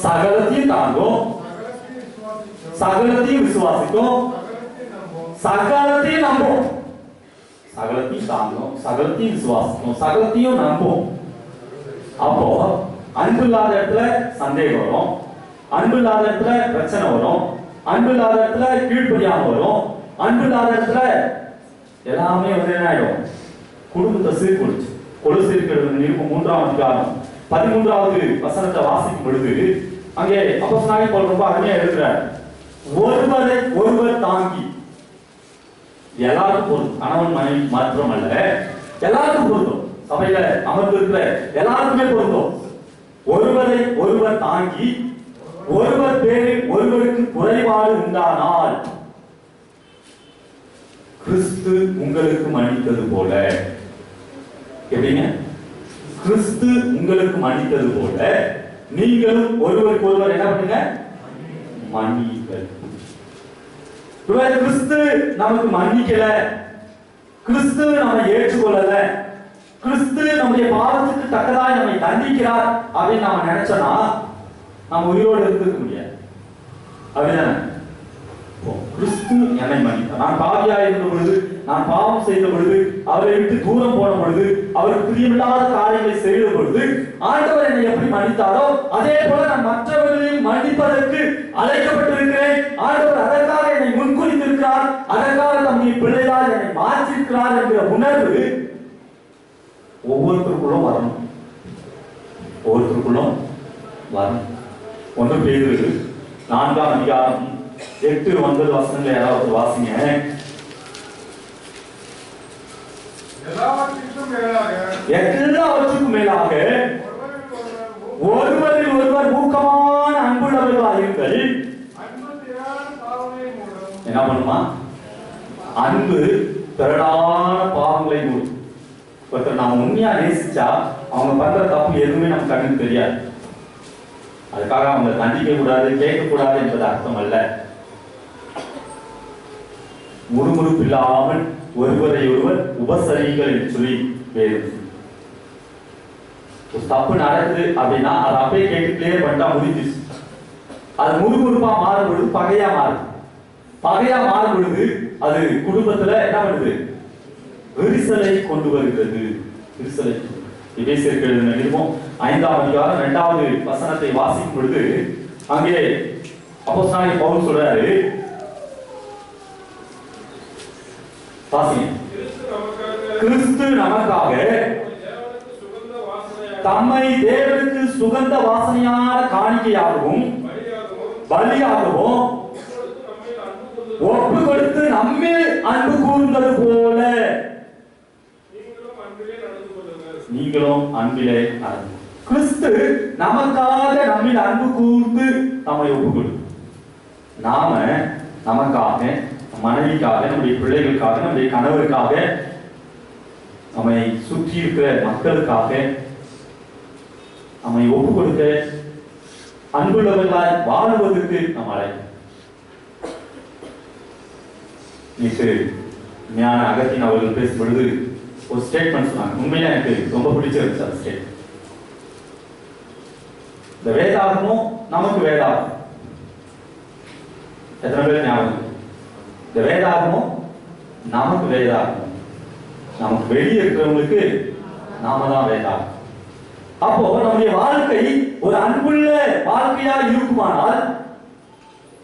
சகலத்தையும் தாங்கும், சகலத்தையும் விசுவாசிக்கும், சகலத்தையும் நம்பும். சகலத்தையும் தாங்கும், சகலத்தையும் விசுவாசிக்கும், சகலத்தையும் நம்பும். அப்போ அன்பு இல்லாத இடத்துல சந்தேகம் வரும், அன்பு இல்லாத இடத்துல பிரச்சனை வரும், அன்பு இல்லாத இடத்துல கீழ்ப்படியாம வரும், அன்பு இல்லாத இடத்துல எல்லாமே வந்து என்ன ஆயிடும்? குடும்பத்தை சீர்குலைச்சு. கொலோசியர் நிருபம் 3ஆம் அதிகாரம் 13வது வசனத்தை வாசிக்கும் பொழுது அங்கே அப்போஸ்தலனாகிய பவுல் ரொம்ப அருமையா எழுதுறார். ஒருவரை ஒருவர் தாங்கி. எல்லாருக்கும் பொருந்தும், கணவன் மனைவி மாத்திரம் அல்ல, எல்லாருக்கும் பொருந்தும். சபையில அமர்ந்து இருக்கிற எல்லாருக்குமே பொருந்தும். ஒருவரை ஒருவர் தாங்கி, ஒருவர் பேரில் ஒருவருக்கு குறைபாடு உண்டானால் கிறிஸ்து உங்களுக்கு மன்னித்தது போல. எப்படிங்க? கிறிஸ்து உங்களுக்கு மன்னித்தது போல நீங்களும் ஒருவருக்கு ஒருவர் என்ன பண்ணுங்க? மன்னியுங்கள். கிறிஸ்து நமக்கு மன்னிக்கல, கிறிஸ்து நம்மை ஏற்றுக்கொள்ளல, கிறிஸ்து நம்முடைய பாவத்துக்கு தக்கதாய் நம்மை தண்டிக்கிறார் அப்படின்னு நாம நினைச்சோம்னா நம்ம உயிரோடு இருக்க முடியாது. அப்படிதானே? கிறிஸ்து என்னை மன்னித்தார். நான் பாவியா இருந்த பொழுது, நான் பாவம் செய்த பொழுது, அவரை விட்டு தூரம் போன பொழுது, அவருக்கு பிரியமில்லாத காரியங்களை செய்த பொழுது ஆண்டவர் என்னை எப்படி மன்னித்தாரோ அதே போல நான் மற்றவர்களையும் மன்னிப்பதற்கு அழைக்கப்பட்டிருக்கிறேன். ஆண்டவர் அதற்காக என்னை முன்குறித்திருக்கிறார், அதற்காக தம்முடைய பிள்ளைகளால் என்னை மாற்றிருக்கிறார் என்கிற உணர்வு ஒவ்வொருத்தருக்குள்ளும் வரணும். ஒவ்வொருத்தருக்குள்ளும் வரணும். 1 பேதுரு 4ஆம் அதிகாரம் 8, 9 வசனங்களை யாராவது வாசிங்க. எல்லாவற்றுக்கும் மேலாக ஒருவரில் ஒருவர் ஊக்கமான அன்புள்ளவர்களாக இருங்கள். என்ன பண்ணுமா? அன்பு திரளான பாவங்களை மூடும். ஒருத்தர் நாம உண்மையா நேசிச்சா அவங்க பண்ற தப்பு எதுவுமே நம்ம கண்ணுக்கு தெரியாது. அதுக்காக அவங்க தண்டிக்க கூடாது, கேட்க கூடாது என்பது அர்த்தம் அல்ல. முறுமுறுப்பு இல்லாமல் ஒருவரை ஒருவர் உபசரிங்கள் என்று சொல்லி வேறு தப்பு நடக்குது அப்படின்னா அதை அப்படியே கேட்டு கிளியர் பண்ணிட்டா முடிஞ்சிச்சு. அது முறுமுறுப்பா மாறும் பொழுது பகையா மாறுது. பகையா மாறும் பொழுது அது குடும்பத்துல என்ன பண்ணுது? விரிசலை கொண்டு வருகிறது. விரிசலை. எபேசியர் நிருபம் 5ஆம் அதிகாரம் 2வது வசனத்தை வாசிக்கும் பொழுது அங்கே அப்போஸ்தலனாகிய பவுல் சொல்றாரு, வாசிங்க. கிறிஸ்து நமக்காக தம்மை தேவனுக்கு சுகந்த வாசனையான காணிக்கையாகவும் பலியாகவும் ஒப்பு கொடுத்து நம்மில் அன்பு கூர்ந்தது போல நீங்களும் அன்பிலே நடந்து. கிறிஸ்து நமக்காக நம்மில் அன்பு கூர்ந்து நம்மை ஒப்பு கொடுத்து, நாம நமக்காக, மனைவிக்காக, நம்முடைய பிள்ளைகளுக்காக, நம்முடைய கணவருக்காக, நம்மை சுற்றி இருக்கிற மக்களுக்காக நம்மை ஒப்பு கொடுக்க, அன்புள்ளவர்களாய் வாழ்வதற்கு நம்ம அழைக்கிறோம். நேற்று ஞான அகத்தின் அவர்கள் பேசும் பொழுது ஒரு ஸ்டேட்மெண்ட் சொன்னாங்க. உண்மையில எனக்கு ரொம்ப பிடிச்சிருந்துச்சு அந்த ஸ்டேட்மெண்ட். இந்த வேதாகமும் நமக்கு வேதாகம். எத்தனை பேர் ஞாபகம்? இந்த வேதாகமும் நமக்கு வேதாகம். நமக்கு வெளியே இருக்கிறவங்களுக்கு நாம தான் வேதாகம். அப்போ நம்முடைய வாழ்க்கை ஒரு அன்புள்ள வாழ்க்கையா இருக்குமானால்,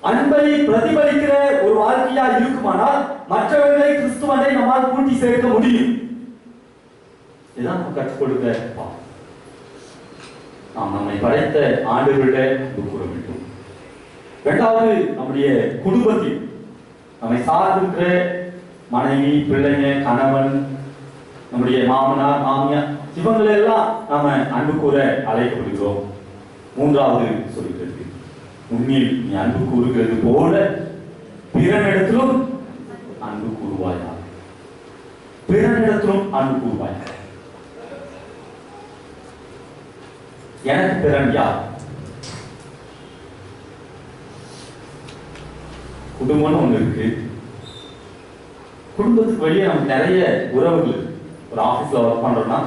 அன்பை பிரதிபலிக்கிற ஒரு வாழ்க்கையா இருக்குமானால், மற்றவர்களை கிறிஸ்துவனை நம்மால் கூட்டி சேர்க்க முடியும். இதுதான் நம்ம கற்றுக் கொடுக்க. நாம் நம்மை படைத்த ஆண்டுகளிட கூற வேண்டும். இரண்டாவது, நம்முடைய குடும்பத்தில் நம்மை சார்ந்திருக்கிற மனைவி, பிள்ளைங்க, கணவன், நம்முடைய மாமனார், மாமியார், இவங்களெல்லாம் நாம அன்பு கூற அழைக்கப்படுகிறோம். மூன்றாவது சொல்லிக்கிறது, உன்னில் நீ அன்பு கூறுகிறது போல பிறனிடத்திலும் அன்பு கூறுவாயா. பிறனிடத்திலும் அன்பு கூறுவாயா. எனக்கு பிறன் யார்? குடும்பம்னு ஒண்ணு இருக்கு. குடும்பத்துக்கு வெளியே நமக்கு நிறைய உறவுகள். ஒரு ஆபீஸ்ல ஒர்க் பண்றோம்னா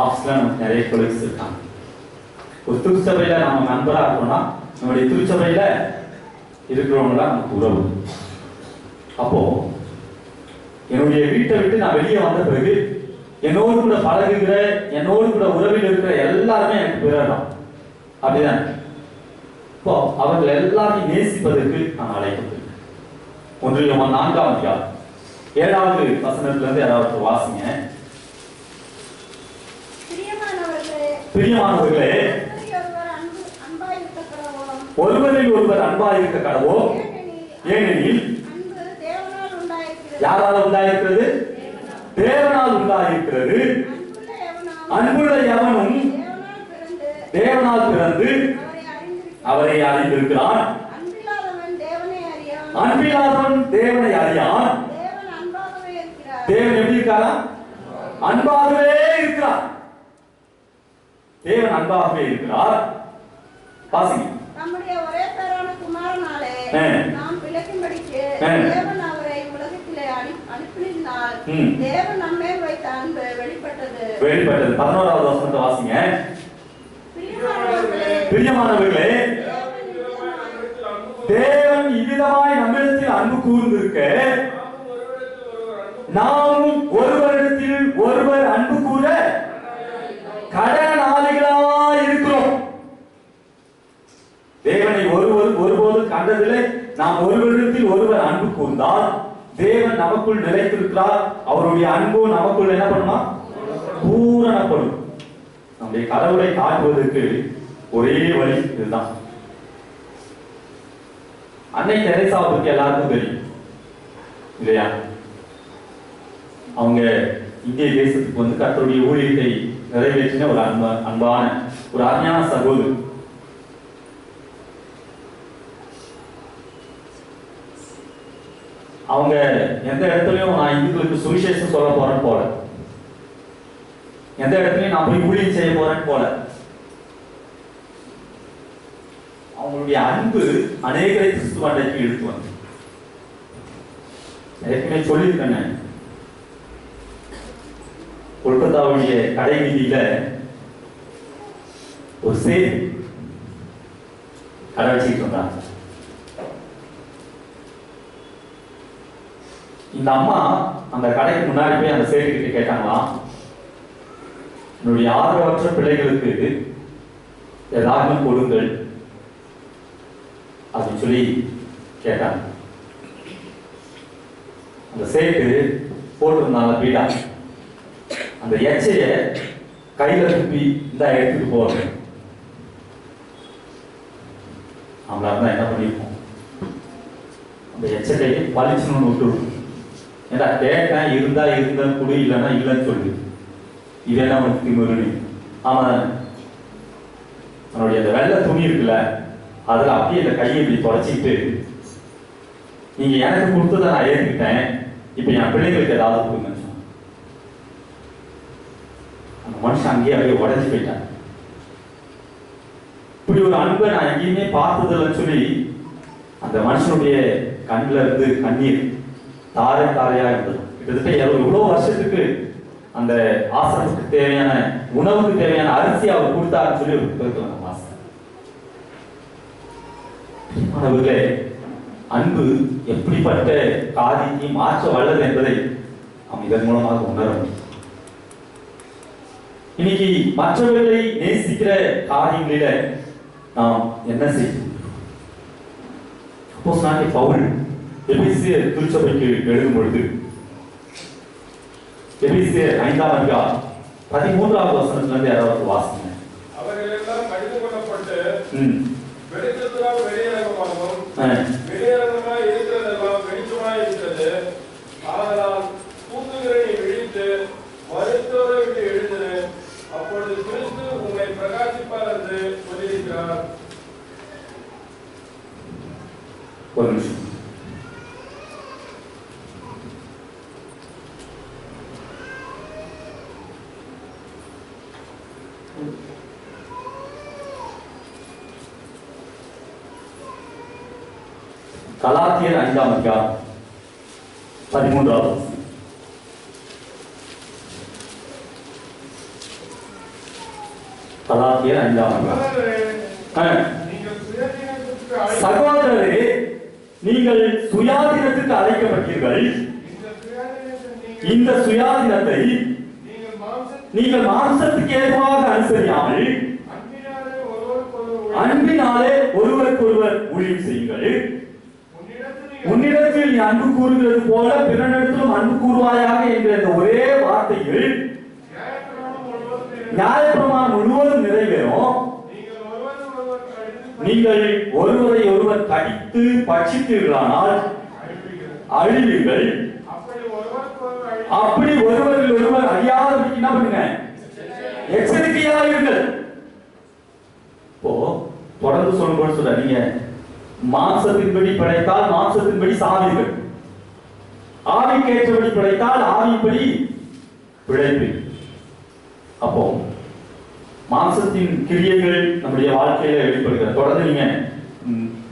ஆபீஸ்ல நமக்கு நிறைய கொலீக்ஸ் இருக்காங்க. ஒரு திருச்சபையில நம்ம நண்பரா இருக்கோம்னா நம்முடைய திருச்சபையில இருக்கிறவங்க தான் நமக்கு உறவு. அப்போ என்னுடைய வீட்டை விட்டு நான் வெளியே வந்த பிறகு என்னோடு கூட பழகுகிற, என்னோடு கூட உறவில் இருக்கிற எல்லாருமே எனக்கு பிறர் தான். அப்படிதான். இப்போ அவர்கள் எல்லாரையும் நேசிப்பதற்கு நான் அழைக்கப்பட்டிருக்கேன். 1 யோவான் 4ஆம் அதிகாரம் 7வது வசனத்திலிருந்து யாராவது வாசிங்க. பிரியமானவர்களே, ஒருவரில் ஒருவர் அன்பாய் இருக்க கடவோம். ஏனெனில் யாரால் உண்டாயிருக்கிறது? தேவனால் உண்டாயிருக்கிறது. அன்புள்ள எவனும் தேவனால் பிறந்து அவரை அறிந்திருக்கிறான். அன்பில்லாதவன் தேவனை அறியான். தேவன் எப்படி இருக்காரா? அன்பாகவே இருக்கிறார். தேவன் அன்பாகவே இருக்கிறார். வாசிங்க.
நம்முடைய ஒரே பேரான குமாரனாலே நாம் பிழைக்கும்படிக்கு தேவன் அவரை உலகத்திலே அனுப்பினார். தேவன் நம்மேல் வைத்த அன்பு வெளிப்பட்டது.
11வது வசனத்தை வாசிங்க. பிரியமானவர்களே, தேவன் இவ்விதமாய் நம்மிடத்தில் அன்பு கூர்ந்திருக்க, நாமும் ஒருவரிடத்தில் ஒருவர் அன்பு கூற கடனாளிகளாய் இருக்கிறோம். தேவனை ஒருபோது கண்டதில்லை. நாம் ஒருவரிடத்தில் ஒருவர் அன்பு கூர்ந்தால் தேவன் நமக்குள் நிலைத்திருக்கிறார். அவருடைய அன்பு நமக்குள் என்ன பண்ணுமா? பூரணப்படும். நம்முடைய கடவுளை காட்டுவதற்கு ஒரே வழி இதுதான். அன்னை தெரேசாவை பற்றி எல்லாருக்கும் தெரியும் இல்லையா? அவங்க இந்திய தேசத்துக்கு வந்து கர்த்தருடைய ஊழியத்தை நிறைவேற்றின ஒரு அன்பான ஒரு அருமையான சகோதரி. அவங்க எந்த இடத்துலயும் நான் இந்துக்களுக்கு சுவிசேஷம் சொல்ல போறேன்னு போல, எந்த இடத்துலயும் நான் போய் ஊழியம் செய்ய போறேன்னு போல, அவங்களுடைய அன்பு அநேகரை கிறிஸ்துவண்டைக்கு இழுத்து வந்து ஏற்கனவே சொல்லியிருக்கேன். கொல்கத்தாவுடைய கடை வீதியில ஒரு சேரி கடை வச்சுக்கிட்டு வந்தாங்க. இந்த அம்மா அந்த கடைக்கு முன்னாடி போய் அந்த சேரி கிட்ட கேட்டாங்களாம், என்னுடைய ஆதரவற்ற பிள்ளைகளுக்கு ஏதாவது கொடுங்கள், அது சொல்லி கேட்டாங்க. அந்த சேட்டு போட்டிருந்தாங்க பீடா, அந்த எச்சைய கையில துப்பி இந்த எடுத்துட்டு போவாங்க. நம்மளா இருந்தா என்ன பண்ணிருப்போம்? அந்த எச்சை பளிச்சுன்னு விட்டுருக்கும். ஏன்னா கேட்டேன், இருந்தா இருந்தேன்னு கொடு, இல்லைன்னா இல்லைன்னு சொல்லு. இதெல்லாம் அவனுக்கு திமுருன்னு. அவன் அவனுடைய அந்த வெள்ளை துணி இருக்குல்ல, அதுல அப்படியே இந்த கையை இப்படி தொடச்சிக்கிட்டு, நீங்க எனக்கு கொடுத்ததை நான் ஏற்றுக்கிட்டேன், இப்ப என் பிள்ளைங்களுக்கு ஏதாவது கொடுங்கன்னு சொன்னான். அந்த மனுஷன் அங்கேயே அப்படியே உடஞ்சி போயிட்டான். இப்படி ஒரு அன்பை நான் எங்கேயுமே பார்த்ததில்லைன்னு சொல்லி அந்த மனுஷனுடைய கண்ணில் இருந்து கண்ணீர் தாரை தாரையா இருந்தது. கிட்டத்தட்ட எவ்வளவு வருஷத்துக்கு அந்த ஆசிரமத்துக்கு தேவையான உணவுக்கு தேவையான அரிசி அவர் கொடுத்தாருன்னு சொல்லி ஒரு புத்தகத்தில் நம்ம வாசித்தோம். மாணவர்களே, அன்பு எப்படிப்பட்ட காரியத்தை மாற்ற வல்லது என்பதை நாம் இதன் மூலமாக உணர முடியும். இன்னைக்கு மற்றவர்களை நேசிக்கிற காரியங்களில நாம் என்ன செய்வோம்? அப்போஸ்தலனாகிய பவுல் எபேசியர் திருச்சபைக்கு எழுதும் பொழுது எபேசியர் 5ஆம் அதிகாரம் 13வது வசனத்திலிருந்து யாராவது வாசிங்க.
அவர்கள் எல்லாம் கடிந்து கொள்ளப்பட்டு வெளிச்சத்தினால் வெளியரங்கமாகவும் வெளியரங்கமாய் இருக்கிறதெல்லாம் வெளிச்சமாய் இருக்கிறது. ஆதலால் தூங்குகிறதை விழித்து மருத்துவரை விட்டு எழுந்தது, அப்பொழுது கிறிஸ்து உங்களை பிரகாசிப்பார் என்று சொல்லியிருக்கிறார்.
ஒரு நிமிஷம். கலாத்தியர் 5ஆம் அதிகாரம் 13வது வசனம். கலாத்தியர் 5ஆம் அதிகாரம். சகோதரரே, நீங்கள் சுயாதீனத்துக்கு அழைக்கப்பட்டீர்கள். இந்த சுயாதீனத்தை நீங்கள் மாம்சத்துக்கு ஏதுவாக அனுசரியாமல் அன்பினாலே ஒருவருக்கொருவர் ஊழியம் செய்யுங்கள். உன்னிடத்தில் நீ அன்பு கூறுகிறது போல பிறனிடத்திலும் அன்பு கூறுவாயாக என்ற இந்த ஒரே வார்த்தையில் நியாயப்பிரமாணம் முழுவதும் நிறைவேறும். நீங்கள் ஒருவரை ஒருவர் கடித்து பட்சித்தீர்களானால் அழிவீர்கள். அப்படி ஒருவரில் ஒருவர் அறியாதபடிக்கு என்ன பண்ணுங்க? எச்சரிக்கையாக இருங்கள். இப்போ தொடர்ந்து சொல்லும்போது சொல்ற, நீங்க மாம்சத்தின்படி படைத்தால் மாம்சத்தின்படி சாவீர்கள், ஆவிக்கேற்றபடி படைத்தால் ஆவிப்படி பிழைப்பீர்கள். அப்போ மாம்சத்தின் கிரியைகள் நம்முடைய வாழ்க்கையில வெளிப்படுகிறது. தொடர்ந்து நீங்க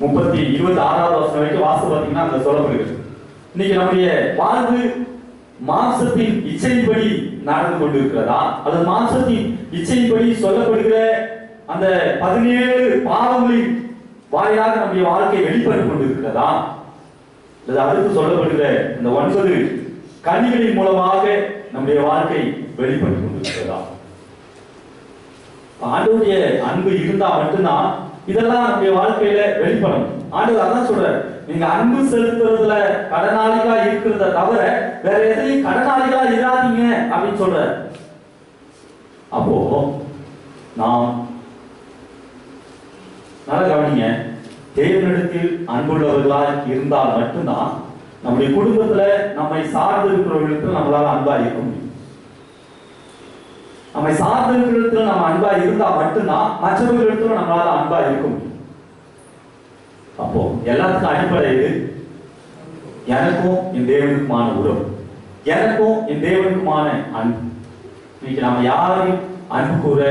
26வது வசனம் வரைக்கும் வாசித்து பார்த்தீங்கன்னா அங்க சொல்லப்படுகிறது. இன்னைக்கு நம்முடைய வாழ்வு மாம்சத்தின் இச்சைப்படி நடந்து கொண்டிருக்கிறதா, அது மாம்சத்தின் இச்சைப்படி சொல்லப்படுகிற அந்த 17 பாவங்களின் வாயிலாக நம்முடைய வாழ்க்கை வெளிப்பட்டு கொண்டிருக்கிறதா, அடுத்து சொல்லப்படுகிற இந்த 9 கனிகளின் மூலமாக நம்முடைய வாழ்க்கை வெளிப்பட்டு கொண்டிருக்கிறதா? ஆண்டவருடைய அன்பு இருந்தா மட்டும்தான் இதெல்லாம் நம்முடைய வாழ்க்கையில வெளிப்படும். ஆண்டவர் அதான் சொல்றார், நீங்க அன்பு செலுத்துறதுல கடனாளிகளா இருக்கிறத தவிர வேற எதுலையும் கடனாளிகளா இராதீங்க அப்படின்னு சொல்ற. அப்போ நாம் நல்லா கவனிங்க, தேவனிடத்தில் அன்புள்ளவர்களாய் இருந்தால் மட்டும்தான் நம்முடைய குடும்பத்துல நம்மை சார்ந்து இருக்கிறவர்களுக்கு நம்மளால அன்பா இருக்க முடியும். நம்மை சார்ந்து இருக்கிற நம்ம அன்பா இருந்தா மட்டும்தான் மற்றவர்களிடத்துல நம்மளால அன்பா இருக்க முடியும். அப்போ எல்லாத்துக்கும் அடிப்படை இது, எனக்கும் என் தேவனுக்குமான உறவு, எனக்கும் என் தேவனுக்குமான அன்பு. இன்னைக்கு நாம யாரையும் அன்பு கூற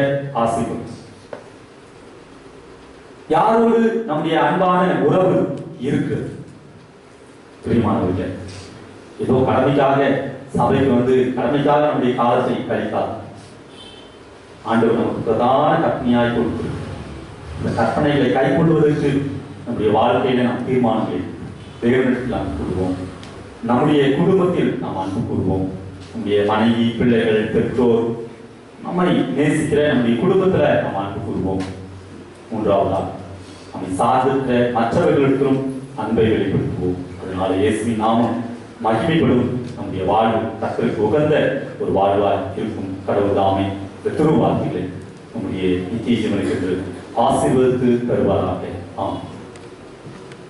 ஆசைப்படும், யாரோடு நம்முடைய அன்பான உறவு இருக்கு? பிரியமானவர்களே, ஏதோ கடமைக்காக சபைக்கு வந்து கடமைக்காக நம்முடைய காலத்தை கழித்தார். ஆண்டவர் நமக்கு பிரதான கற்பனையாய் கொடுக்கிறார். இந்த கற்பனைகளை கைக்கொள்வதற்கு நம்முடைய வாழ்க்கையில நாம் தீர்மானங்களை தேவனிடத்தில் அன்பு கூறுவோம். நம்முடைய குடும்பத்தில் நாம் அன்பு கூறுவோம். நம்முடைய மனைவி, பிள்ளைகள், பெற்றோர், நம்மை நேசிக்கிற நம்முடைய குடும்பத்துல நாம் அன்பு கூறுவோம். மூன்றாவதாக நம்மை சார்ந்திருக்கிற மற்றவர்களுக்கும் அன்பை வெளிப்படுத்துவோம். அதனால இயேசுவின் நாமம் மகிமைப்படும், நம்முடைய வாழ்வு கர்த்தருக்கு உகந்த ஒரு வாழ்வாய் இருக்கும். கடவுள் தாமே இந்த திருவார்த்தைகளை நம்முடைய நித்திய ஜீவனுக்கு ஆசீர்வதித்து தருவாராக. ஆம்.